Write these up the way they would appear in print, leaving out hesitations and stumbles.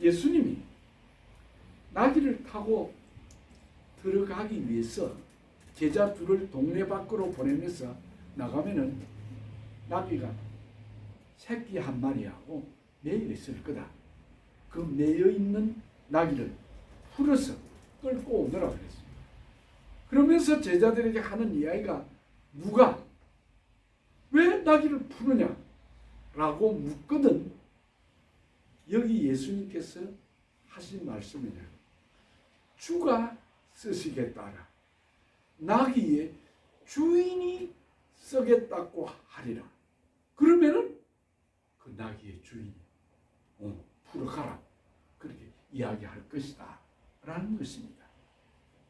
예수님이 나귀를 타고 들어가기 위해서 제자 둘을 동네 밖으로 보내면서 나가면은 나귀가 새끼 한 마리하고 매여 있을 거다. 그 매여 있는 나귀를 풀어서 끌고 오느라 그랬습니다. 그러면서 제자들에게 하는 이야기가 누가 왜 나귀를 푸느냐 라고 묻거든 여기 예수님께서 하신 말씀이냐. 주가 쓰시겠다라. 나귀의 주인이 쓰겠다고 하리라. 그러면은 그 나귀의 주인이 풀어가라. 그렇게 이야기할 것이다. 라는 것입니다.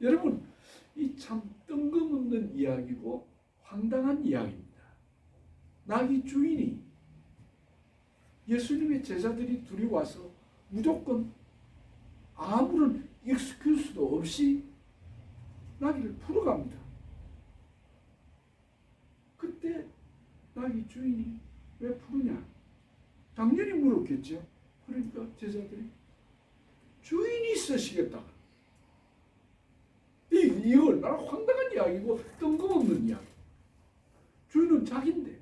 여러분, 이 참 뜬금없는 이야기고 황당한 이야기입니다. 나귀 주인이 예수님의 제자들이 둘이 와서 무조건 아무런 익스큐스도 없이 나귀를 풀어갑니다. 그때 나귀 주인이 왜 푸느냐? 당연히 물었겠죠. 그러니까 제자들이 주인이 쓰시겠다. 이거 얼마나 황당한 이야기고 뜬금없는 이야기. 주인은 자기인데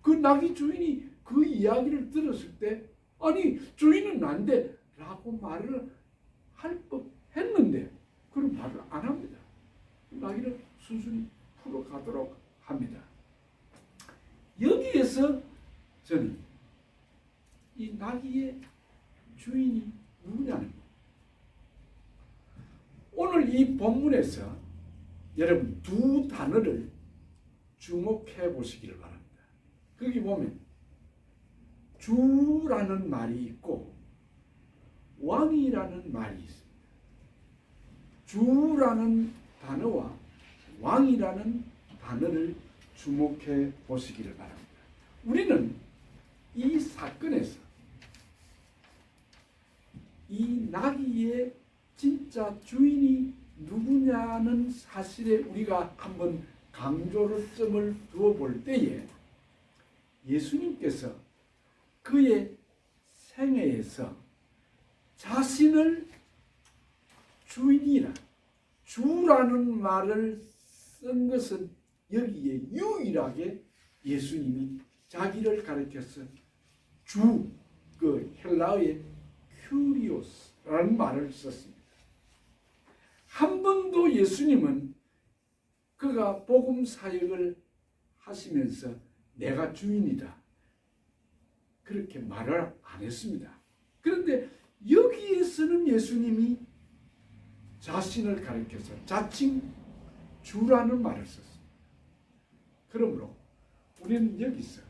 그 나귀 주인이 그 이야기를 들었을 때 아니 주인은 난데 라고 말을 할 법했는데 그런 말을 안 합니다. 나귀를 순순히 풀어가도록 합니다. 여기에서 저는 이 나귀의 주인이 누구냐는 거예요. 오늘 이 본문에서 여러분 두 단어를 주목해 보시기를 바랍니다. 거기 보면 주라는 말이 있고 왕이라는 말이 있습니다. 주라는 단어와 왕이라는 단어를 주목해 보시기를 바랍니다. 우리는 이 사건에서 이 나귀의 진짜 주인이 누구냐는 사실에 우리가 한번 강조를 점을 두어 볼 때에 예수님께서 그의 생애에서 자신을 주인이라 주라는 말을 쓴 것은 여기에 유일하게 예수님이 자기를 가리켜서 주, 그 헬라어의 큐리오스라는 말을 썼습니다. 한 번도 예수님은 그가 복음 사역을 하시면서 내가 주인이다 그렇게 말을 안 했습니다. 그런데 여기에서는 예수님이 자신을 가리켜서 자칭 주라는 말을 썼습니다. 그러므로 우리는 여기서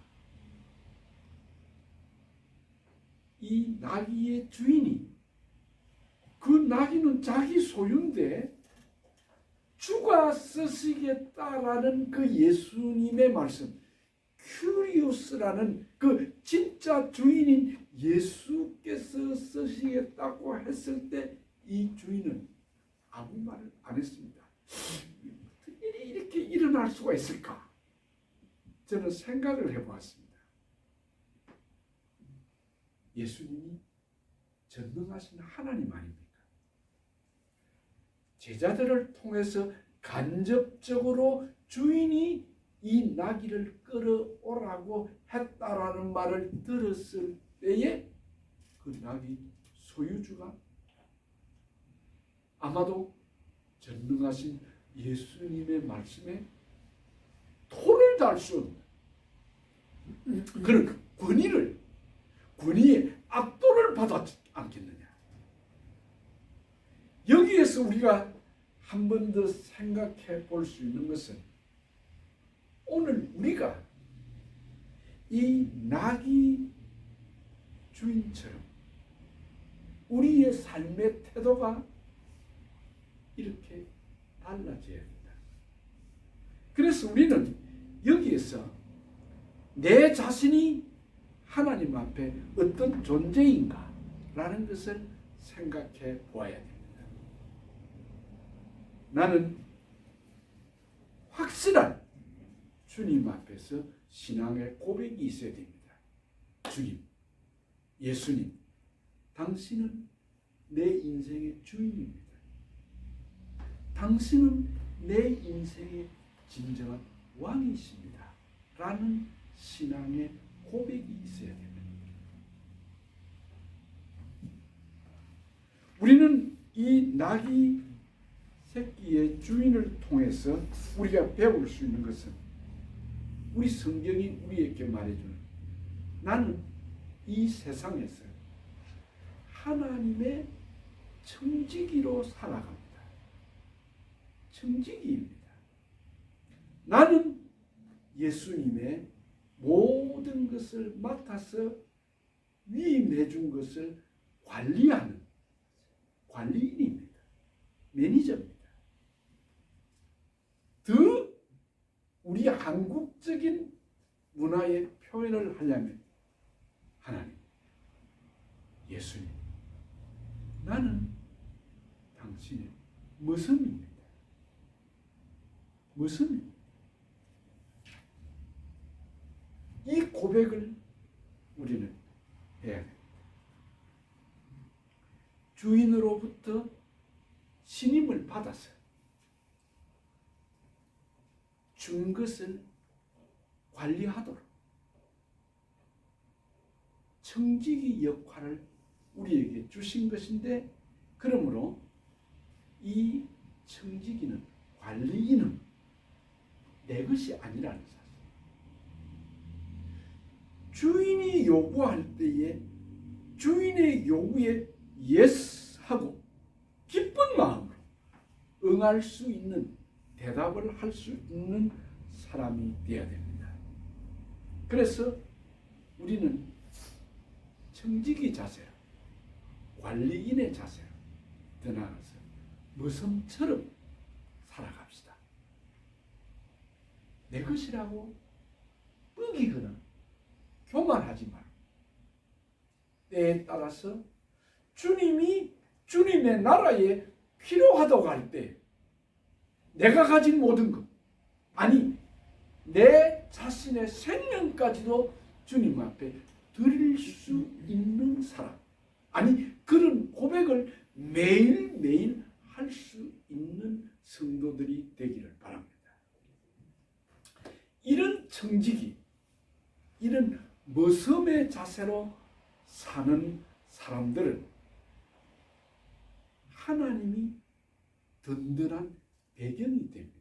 이 나귀의 주인이 그 나귀는 자기 소유인데 주가 쓰시겠다라는 그 예수님의 말씀 큐리오스라는 그 진짜 주인인 예수께서 쓰시겠다고 했을 때 이 주인은 아무 말을 안 했습니다. 어떻게 일이 이렇게 일어날 수가 있을까? 저는 생각을 해보았습니다. 예수님이 전능하신 하나님 아닙니까? 제자들을 통해서 간접적으로 주인이 이 나귀를 끌어오라고 했다라는 말을 들었을 때에 그 나귀 소유주가 아마도 전능하신 예수님의 말씀에 토를 달 수 없는 그런 권위의 압도를 받았지 않겠느냐. 여기에서 우리가 한 번 더 생각해 볼 수 있는 것은 오늘 우리가 이 나귀 주인처럼 우리의 삶의 태도가 이렇게 달라져야 된다. 그래서 우리는 여기에서 내 자신이 하나님 앞에 어떤 존재인가 라는 것을 생각해 보아야 됩니다. 나는 확실한 주님 앞에서 신앙의 고백이 있어야 됩니다. 주님, 예수님, 당신은 내 인생의 주인입니다. 당신은 내 인생의 진정한 왕이십니다. 라는 신앙의 고백이 있어야 됩니다. 우리는 이 나귀 새끼의 주인을 통해서 우리가 배울 수 있는 것은 우리 성경이 우리에게 말해주는 나는 이 세상에서 하나님의 청지기로 살아갑니다. 청지기입니다. 나는 예수님의 모든 것을 맡아서 위임해 준 것을 관리하는 관리인입니다. 매니저입니다. 더 우리 한국적인 문화의 표현을 하려면 하나님, 예수님, 나는 당신의 머슴입니다. 머슴입니다. 이 고백을 우리는 해야 됩니다. 주인으로부터 신임을 받아서 준 것을 관리하도록 청지기 역할을 우리에게 주신 것인데, 그러므로 이 청지기는, 관리인은 내 것이 아니라는 사실. 주인이 요구할 때에 주인의 요구에 yes 하고 기쁜 마음으로 응할 수 있는, 대답을 할 수 있는 사람이 되어야 됩니다. 그래서 우리는 청지기 자세로, 관리인의 자세로 더 나아가서 머슴처럼 살아갑시다. 내 것이라고 쁘기거나 교만하지 말고 때에 따라서 주님이 주님의 나라에 필요하다고 할 때 내가 가진 모든 것, 아니 내 자신의 생명까지도 주님 앞에 드릴 수 있는 사람, 아니 그런 고백을 매일매일 할 수 있는 성도들이 되기를 바랍니다. 이런 청지기, 이런 머슴의 자세로 사는 사람들은 하나님이 든든한 배경이 됩니다.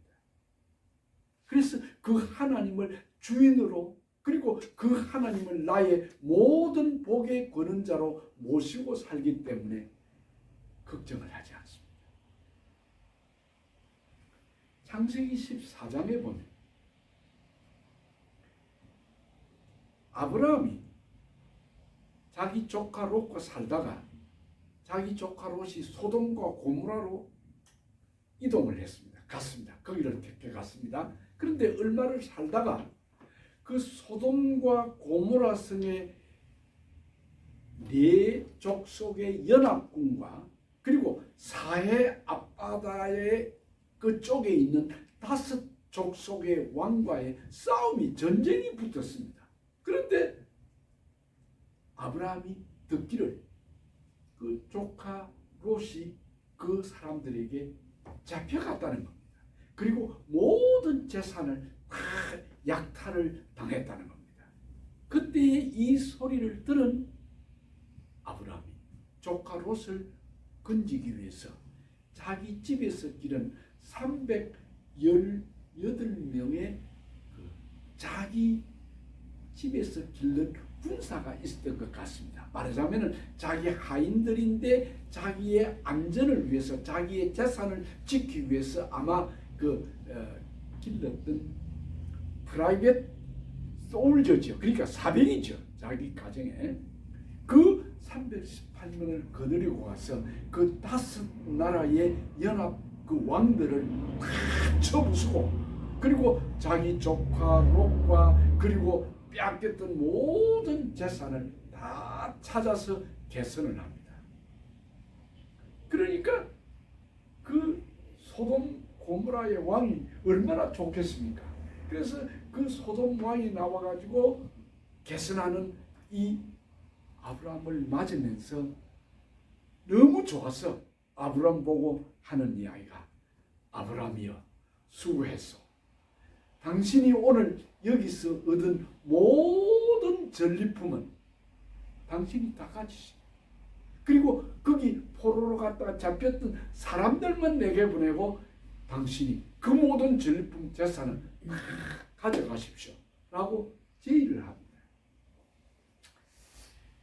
그래서 그 하나님을 주인으로, 그리고 그 하나님을 나의 모든 복의 권능자로 모시고 살기 때문에 걱정을 하지 않습니다. 창세기 14장에 보면 아브라함이 자기 조카 롯과 살다가 자기 조카 롯이 소돔과 고모라로 이동을 했습니다. 갔습니다. 거기를 택해 갔습니다. 그런데 얼마를 살다가 그 소돔과 고모라 성의 네 족속의 연합군과 그리고 사해 앞바다의 그쪽에 있는 5 족속의 왕과의 싸움이, 전쟁이 붙었습니다. 그런데 아브라함이 듣기를 그 조카 롯이 그 사람들에게 잡혀갔다는 겁니다. 그리고 모든 재산을 다 약탈을 당했다는 겁니다. 그때의 이 소리를 들은 아브라함이 조카 롯을 건지기 위해서 자기 집에서 기른 318명의 그 자기 집에서 기른 군사가 있었던 것 같습니다. 말하자면 자기 하인들인데 자기의 안전을 위해서, 자기의 재산을 지키기 위해서 아마 길렀던 프라이빗 솔저죠. 그러니까 사병이죠. 자기 가정에. 그 318명을 거느리고 와서 그 5 나라의 연합 그 왕들을 다 쳐부수고, 그리고 자기 조카 롯과 그리고 빼앗겼던 모든 재산을 다 찾아서 개선을 합니다. 그러니까 그 소돔 고모라의 왕이 얼마나 좋겠습니까? 그래서 그 소돔 왕이 나와가지고 개선하는 이 아브라함을 맞으면서 너무 좋아서 아브람 보고 하는 이야기가 아브람이여 수고했소. 당신이 오늘 여기서 얻은 모든 전리품은 당신이 다 가지시오. 그리고 거기 포로로 갔다가 잡혔던 사람들만 내게 보내고 당신이 그 모든 전리품 재산을 가져가십시오 라고 제의를 합니다.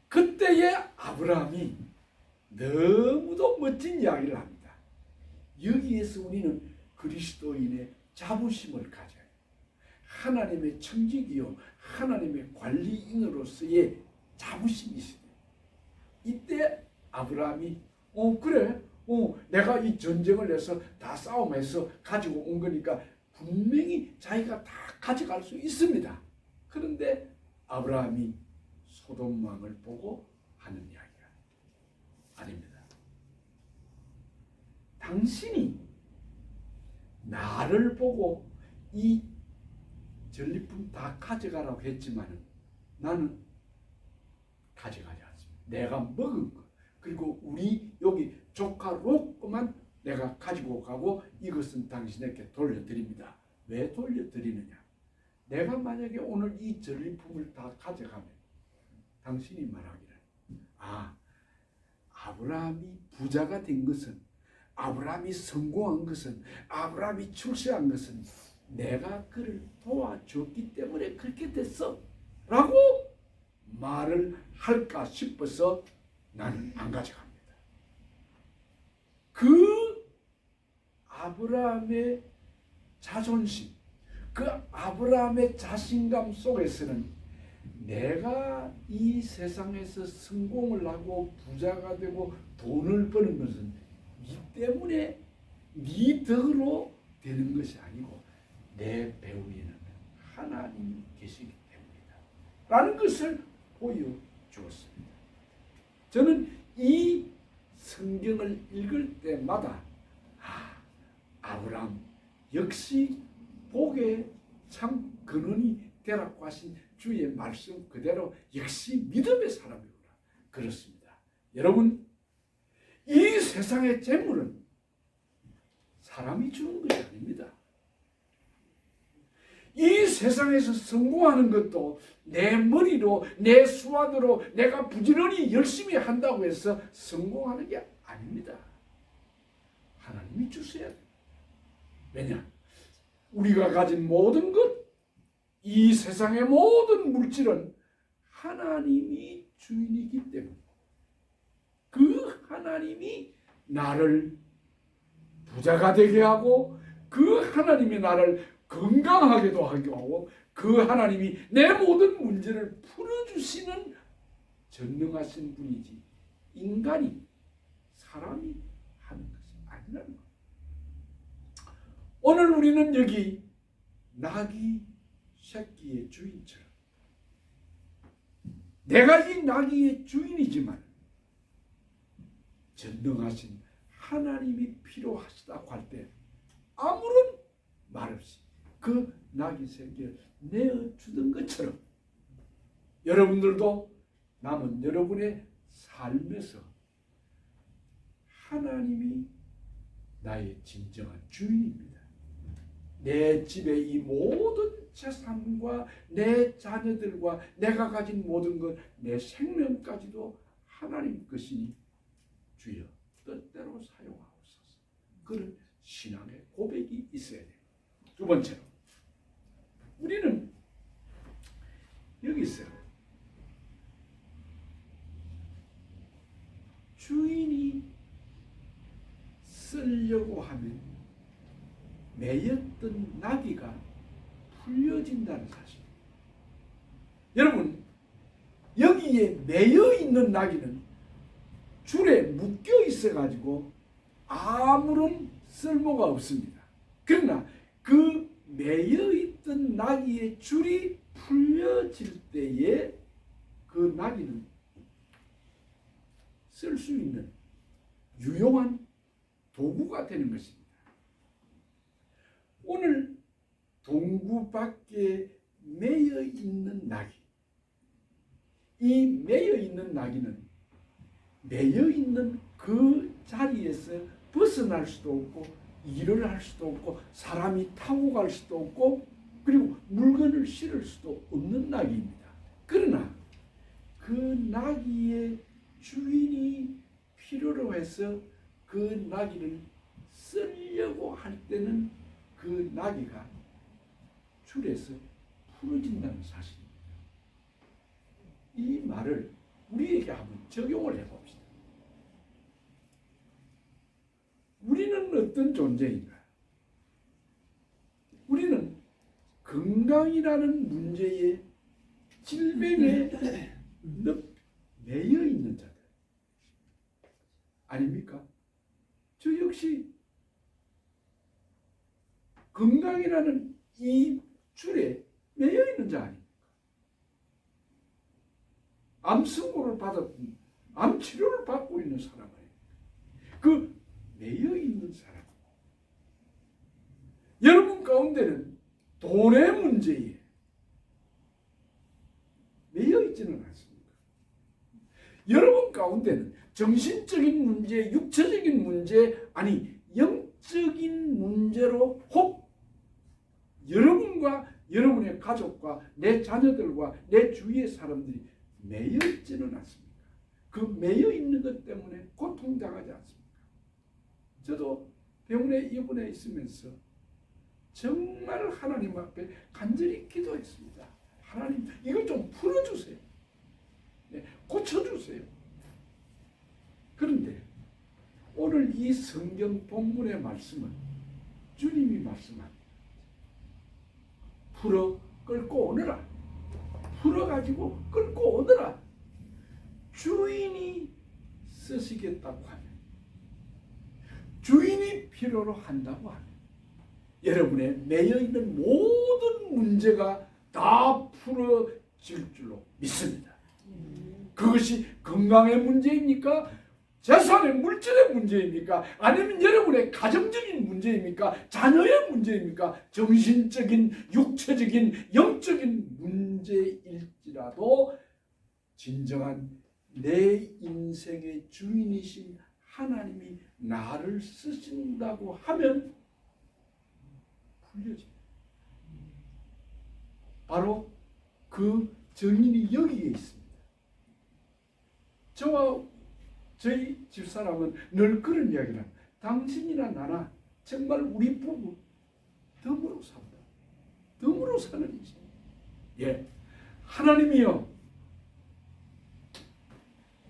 그때의 아브라함이 너무도 멋진 이야기를 합니다. 여기에서 우리는 그리스도인의 자부심을 가져요. 하나님의 청직이요 하나님의 관리인으로서의 자부심이 있어요. 이때 아브라함이 그래 내가 이 전쟁을 해서 다 싸움해서 가지고 온 거니까 분명히 자기가 다 가져갈 수 있습니다. 그런데 아브라함이 소돔 왕을 보고 하는 이야기가 아닙니다. 당신이 나를 보고 이 전리품 다 가져가라고 했지만 나는 가져가지 않습니다. 내가 먹은 것 그리고 우리 여기 조카 롯만 내가 가지고 가고 이것은 당신에게 돌려드립니다. 왜 돌려드리느냐? 내가 만약에 오늘 이 전리품을 다 가져가면 당신이 말하기를 아브라함이 부자가 된 것은 아브라함이 성공한 것은 아브라함이 출세한 것은 내가 그를 도와줬기 때문에 그렇게 됐어 라고 말을 할까 싶어서 나는 안 가져갑니다. 그 아브라함의 자존심, 그 아브라함의 자신감 속에서는 내가 이 세상에서 성공을 하고 부자가 되고 돈을 버는 것은 네 때문에 네 덕으로 되는 것이 아니고 내 배후에는 하나님이 계시기 때문이다 라는 것을 보여주었습니다. 저는 이 성경을 읽을 때마다 아브라함 역시 복의 참 근원이 되라고 하신 주의 말씀 그대로 역시 믿음의 사람이구나. 그렇습니다. 여러분, 이 세상의 재물은 사람이 주는 것이 아닙니다. 이 세상에서 성공하는 것도 내 머리로 내 수완으로 내가 부지런히 열심히 한다고 해서 성공하는 게 아닙니다. 하나님이 주셔야 돼요. 왜냐? 우리가 가진 모든 것, 이 세상의 모든 물질은 하나님이 주인이기 때문에 그 하나님이 나를 부자가 되게 하고 그 하나님이 나를 건강하게도 하고 그 하나님이 내 모든 문제를 풀어주시는 전능하신 분이지 인간이 사람이 하는 것이 아니라는 겁니다. 오늘 우리는 여기 나귀 새끼의 주인처럼 내가 이 나귀의 주인이지만 전능하신 하나님이 필요하시다고 할 때 아무런 말 없이 그 나귀 새끼를 내어주던 것처럼 여러분들도 남은 여러분의 삶에서 하나님이 나의 진정한 주인입니다. 내 집의 이 모든 재산과 내 자녀들과 내가 가진 모든 것, 내 생명까지도 하나님 것이니 주여 뜻대로 사용하옵소서. 그런 신앙의 고백이 있어야 돼요. 두 번째로 우리는 여기서 주인이 쓰려고 하면 매였던 나귀가 풀려진다는 사실. 여러분, 여기에 매여 있는 나귀는 줄에 묶여 있어 가지고 아무런 쓸모가 없습니다. 그러나 그 매여 있던 나귀의 줄이 풀려질 때에 그 나귀는 쓸 수 있는 유용한 도구가 되는 것입니다. 오늘 동구 밖에 매여 있는 나귀, 이 매여 있는 나귀는 매여 있는 그 자리에서 벗어날 수도 없고 일을 할 수도 없고 사람이 타고 갈 수도 없고 그리고 물건을 실을 수도 없는 나귀입니다. 그러나 그 나귀의 주인이 필요로 해서 그 나귀를 쓰려고 할 때는 그 나귀가 줄에서 풀어진다는 사실입니다. 이 말을 우리에게 한번 적용을 해봅시다. 우리는 어떤 존재인가? 우리는 건강이라는 문제에 질병에 매여 있는 자들 아닙니까? 저 역시 건강이라는 이 줄에 매여 있는 자 아닙니까? 암 선고를 받았고 암 치료를 받고 있는 사람 아닙니까? 그 매여 있는 사람. 여러분 가운데는 돈의 문제에 매여 있지는 않습니다. 여러분 가운데는 정신적인 문제, 육체적인 문제, 아니 영적인 문제로 혹 여러분과 여러분의 가족과 내 자녀들과 내 주위의 사람들이 매여 있지는 않습니까? 그 매여 있는 것 때문에 고통당하지 않습니까? 저도 병원에 입원해 있으면서 정말 하나님 앞에 간절히 기도했습니다. 하나님 이걸 좀 풀어주세요. 네, 고쳐주세요. 그런데 오늘 이 성경 본문의 말씀은 주님이 말씀합니다. 풀어 끌고 오너라. 풀어가지고 끌고 오너라. 주인이 쓰시겠다고 하면, 주인이 필요로 한다고 하면 여러분의 매여있는 모든 문제가 다 풀어질 줄로 믿습니다. 그것이 건강의 문제입니까? 재산의 물질의 문제입니까? 아니면 여러분의 가정적인 문제입니까? 자녀의 문제입니까? 정신적인, 육체적인, 영적인 문제일지라도 진정한 내 인생의 주인이신 하나님이 나를 쓰신다고 하면 풀려집니다. 바로 그 정인이 여기에 있습니다. 저와 저희 집사람은 늘 그런 이야기를 합니다. 당신이나 나나 정말 우리 부부 덤으로 산다. 덤으로 사는 인생. 예, 하나님이요,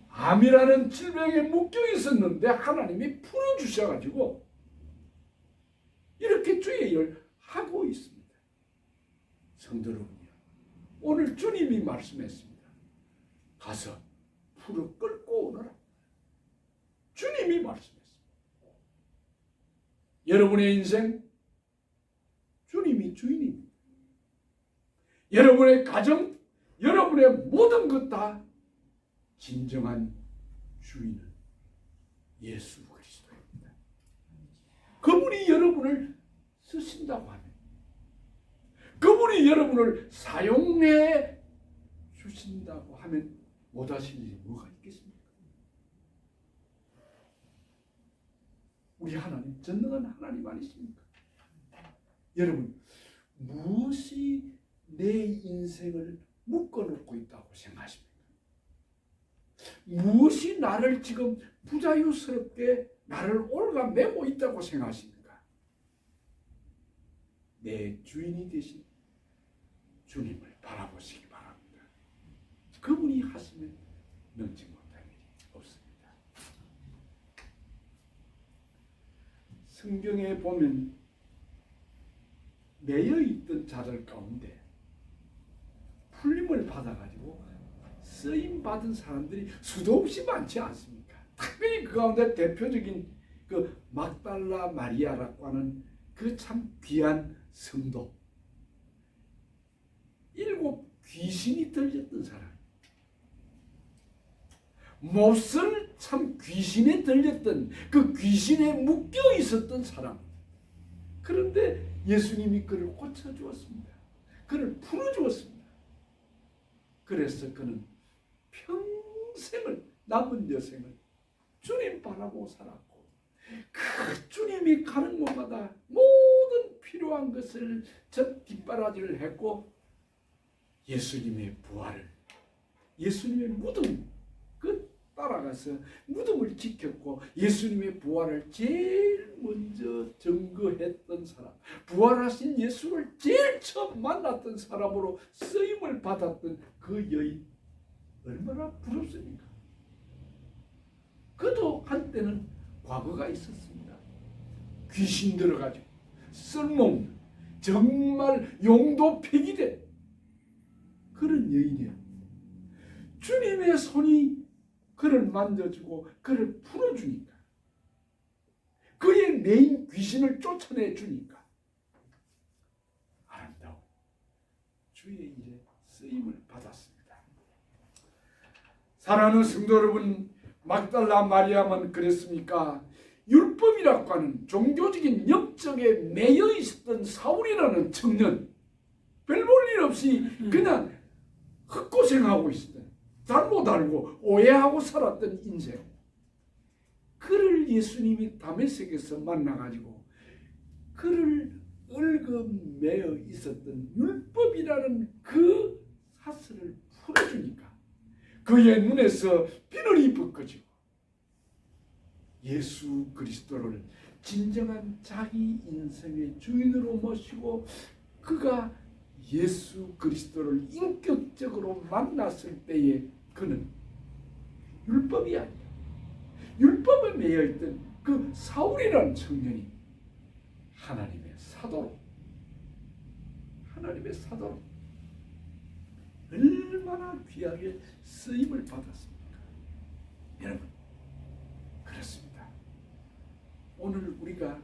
암이라는 질병에 묶여 있었는데 하나님이 풀어주셔가지고 이렇게 주의 일을 하고 있습니다. 성도 여러분이요, 오늘 주님이 말씀했습니다. 가서 풀어 끌고 오너라. 주님이 말씀했습니다. 여러분의 인생 주님이 주인입니다. 여러분의 가정, 여러분의 모든 것 다 진정한 주인은 예수 그리스도입니다. 그분이 여러분을 쓰신다고 하면, 그분이 여러분을 사용해 주신다고 하면 못하실 일이 뭐가 있겠습니까? 우리 하나님 전능한 하나님 아니십니까? 여러분, 무엇이 내 인생을 묶어놓고 있다고 생각하십니까? 무엇이 나를 지금 부자유스럽게 나를 올가매고 있다고 생각하십니까? 내 주인이 되신 주님을 바라보시기 바랍니다. 그분이 하시면 능지 못할 일이 없습니다. 성경에 보면 매여있던 자들 가운데 풀림을 받아가지고 쓰임받은 사람들이 수도 없이 많지 않습니까? 특별히 그 가운데 대표적인 그 막달라 마리아라고 하는 그 참 귀한 성도, 7 귀신이 들렸던 사람, 몹쓸 참 귀신에 들렸던 그 귀신에 묶여 있었던 사람. 그런데 예수님이 그를 고쳐주었습니다. 그를 풀어주었습니다. 그래서 그는 평생을, 남은 여생을 주님 바라고 살았고 그 주님이 가는 곳마다 모든 필요한 것을 뒷바라지를 했고 예수님의 부활을 예수님의 무덤 따라가서 무덤을 지켰고 예수님의 부활을 제일 먼저 증거했던 사람, 부활하신 예수를 제일 처음 만났던 사람으로 쓰임을 받았던 그 여인, 얼마나 부럽습니까? 그도 한때는 과거가 있었습니다. 귀신 들어가지고 쓸모없는 정말 용도 폐기된 그런 여인이에요. 주님의 손이 그를 만져주고 그를 풀어주니까, 그의 메인 귀신을 쫓아내 주니까 아름다운 주의 일에 쓰임을 받았습니다. 사랑하는 성도 여러분, 막달라 마리아만 그랬습니까? 율법이라고 하는 종교적인 역적에 매여 있었던 사울이라는 청년, 별 볼 일 없이 그냥 헛고생하고 있었던, 잘못 알고 오해하고 살았던 인생, 그를 예수님이 다메섹에서 만나가지고 그를 얽어매어 있었던 율법이라는 그 사슬을 풀어주니까 그의 눈에서 비늘이 벗겨지고 예수 그리스도를 진정한 자기 인생의 주인으로 모시고 그가 예수 그리스도를 인격적으로 만났을 때에 그는 율법이 아니라 율법에 매여있던 그 사울이라는 청년이 하나님의 사도로 얼마나 귀하게 쓰임을 받았습니까? 여러분, 그렇습니다. 오늘 우리가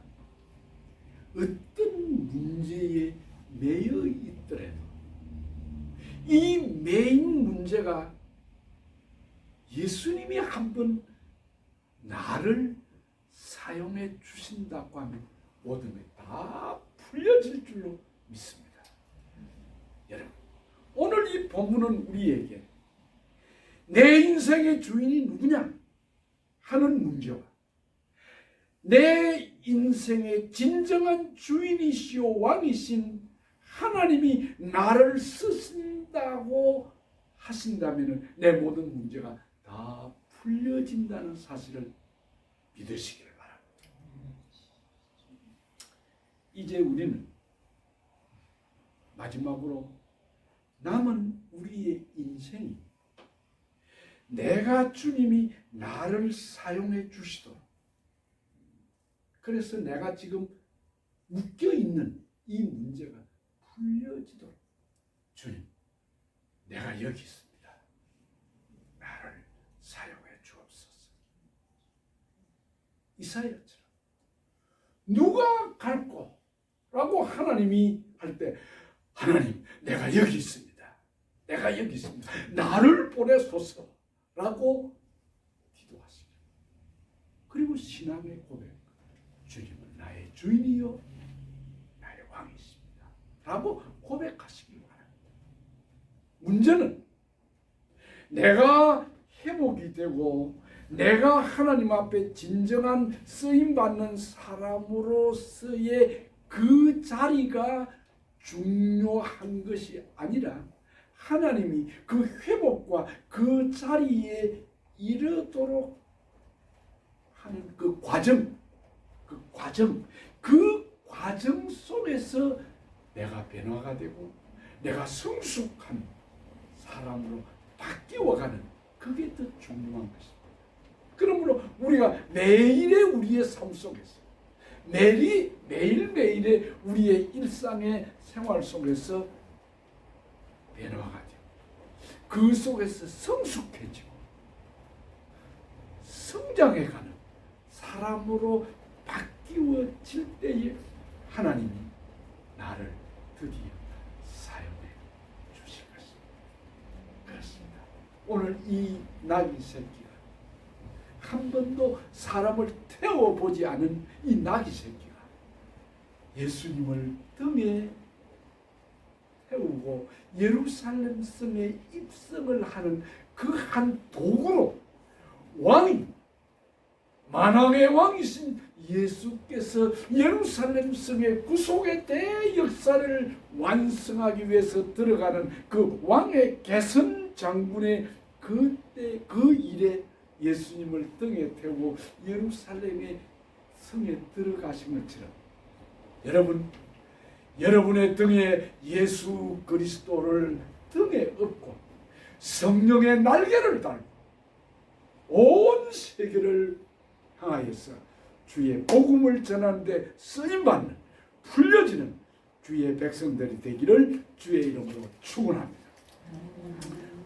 어떤 문제에 매여 있더라도 이 메인 문제가 예수님이 한번 나를 사용해 주신다고 하면 모든 게 다 풀려질 줄로 믿습니다. 여러분, 오늘 이 본문은 우리에게 내 인생의 주인이 누구냐 하는 문제와 내 인생의 진정한 주인이시오 왕이신 하나님이 나를 쓰신다고 하신다면 내 모든 문제가 다 풀려진다는 사실을 믿으시기를 바랍니다. 이제 우리는 마지막으로 남은 우리의 인생이 내가 주님이 나를 사용해 주시도록, 그래서 내가 지금 묶여있는 이 문제가 풀려지도록, 주님, 내가 여기 있습니다. 나를 사용해 주옵소서. 이사야처럼 누가 갈꼬? 라고 하나님이 할 때, 하나님, 내가 여기 있습니다. 내가 여기 있습니다. 나를 보내소서. 라고 기도하시고, 그리고 신앙의 고백, 주님은 나의 주인이요 나의 왕이십니다. 라고 고백하시기 바랍니다. 문제는 내가 회복이 되고 내가 하나님 앞에 진정한 쓰임받는 사람으로서의 그 자리가 중요한 것이 아니라 하나님이 그 회복과 그 자리에 이르도록 하는 그 과정 속에서 내가 변화가 되고 내가 성숙한 사람으로 바뀌어가는, 그게 더 중요한 것입니다. 그러므로 우리가 매일의 우리의 삶 속에서 매일매일의 우리의 일상의 생활 속에서 변화가 되고 그 속에서 성숙해지고 성장해가는 사람으로 바뀌어질 때에 하나님이 나를 드디어 사용해 주실 것입니다. 그렇습니다. 오늘 이 나귀 새끼가 한 번도 사람을 태워보지 않은 이 나귀 새끼가 예수님을 등에 태우고 예루살렘 성에 입성을 하는 그 한 도구로 왕이 만왕의 왕이신 예수께서 예루살렘 성의 구속의 대역사를 완성하기 위해서 들어가는 그 왕의 개선 장군의 그때 그 일에 예수님을 등에 태우고 예루살렘의 성에 들어가신 것처럼 여러분의 등에 예수 그리스도를 등에 업고 성령의 날개를 달고 온 세계를 향하여서 주의 복음을 전하는데 쓰임받는 풀려지는 주의 백성들이 되기를 주의 이름으로 축원합니다.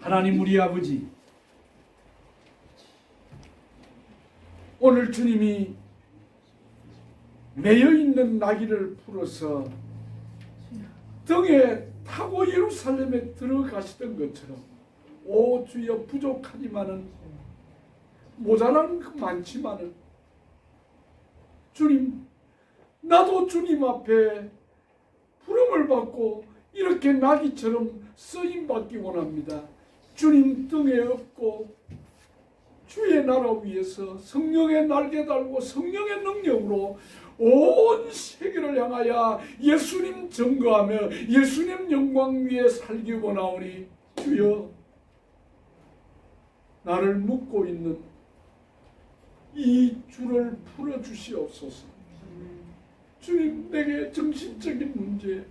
하나님 우리 아버지, 오늘 주님이 매여있는 나귀를 풀어서 등에 타고 예루살렘에 들어가시던 것처럼 오 주여 부족하지만은 모자란 그 많지만은 주님, 나도 주님 앞에 부름을 받고 이렇게 나귀처럼 쓰임받기 원합니다. 주님 등에 업고 주의 나라 위해서 성령의 날개 달고 성령의 능력으로 온 세계를 향하여 예수님 증거하며 예수님 영광 위에 살기 원하오니 주여, 나를 묶고 있는 이 줄을 풀어주시옵소서. 주님, 내게 정신적인 문제,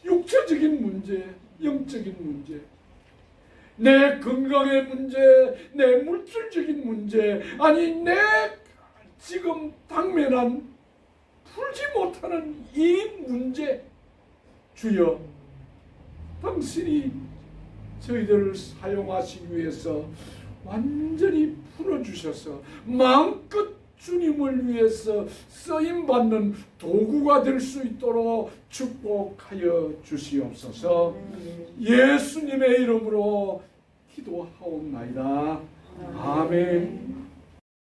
육체적인 문제, 영적인 문제, 내 건강의 문제, 내 물질적인 문제, 아니 내 지금 당면한 풀지 못하는 이 문제, 주여, 당신이 저희들을 사용하시기 위해서 완전히 풀어주셔서 마음껏 주님을 위해서 쓰임받는 도구가 될 수 있도록 축복하여 주시옵소서. 예수님의 이름으로 기도하옵나이다. 아멘.